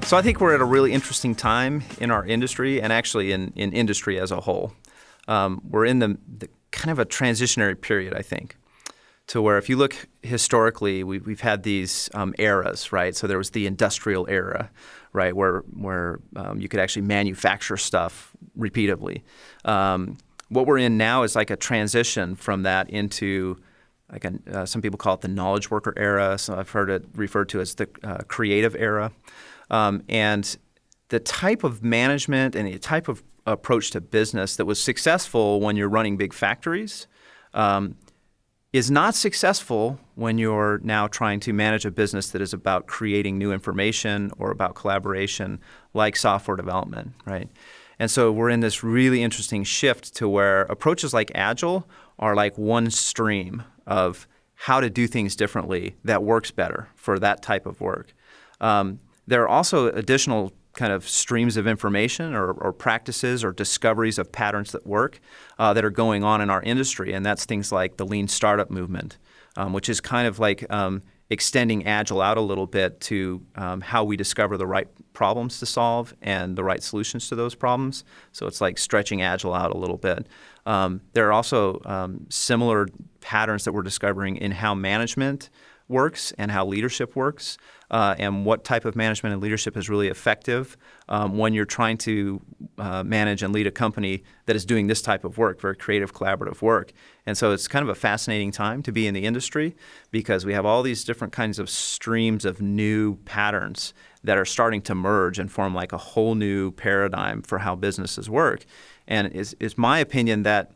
So I think we're at a really interesting time in our industry and actually in industry as a whole. We're in the kind of a transitionary period, I think, to where if you look historically, we've had these eras, right? So there was the industrial era, right, where you could actually manufacture stuff repeatedly. What we're in now is like a transition from that into like some people call it the knowledge worker era. So I've heard it referred to as the creative era. And the type of management and the type of approach to business that was successful when you're running big factories is not successful when you're now trying to manage a business that is about creating new information or about collaboration like software development, right? And so we're in this really interesting shift to where approaches like Agile are like one stream of how to do things differently that works better for that type of work. There are also additional kind of streams of information or practices or discoveries of patterns that work that are going on in our industry, and that's things like the lean startup movement, which is kind of like extending Agile out a little bit to how we discover the right problems to solve and the right solutions to those problems. So it's like stretching Agile out a little bit. There are also similar patterns that we're discovering in how management works and how leadership works, and what type of management and leadership is really effective when you're trying to manage and lead a company that is doing this type of work, very creative, collaborative work. And so it's kind of a fascinating time to be in the industry because we have all these different kinds of streams of new patterns that are starting to merge and form like a whole new paradigm for how businesses work. And it's my opinion that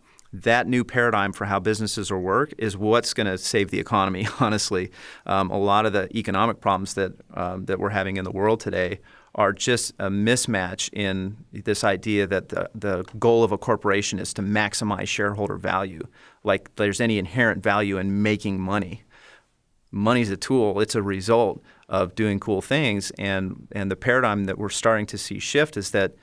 new paradigm for how businesses will work is what's going to save the economy, honestly. A lot of the economic problems that we're having in the world today are just a mismatch in this idea that the goal of a corporation is to maximize shareholder value, like there's any inherent value in making money. Money's a tool. It's a result of doing cool things. And the paradigm that we're starting to see shift is that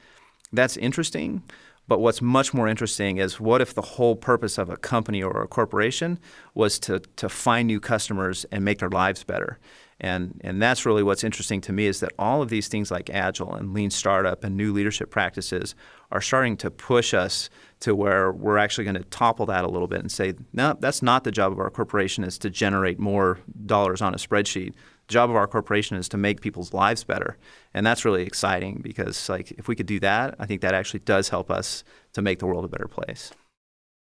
that's interesting. But what's much more interesting is what if the whole purpose of a company or a corporation was to find new customers and make their lives better. And that's really what's interesting to me is that all of these things like Agile and Lean Startup and new leadership practices are starting to push us to where we're actually going to topple that a little bit and say, no, that's not the job of our corporation is to generate more dollars on a spreadsheet. The job of our corporation is to make people's lives better. And that's really exciting because like if we could do that, I think that actually does help us to make the world a better place.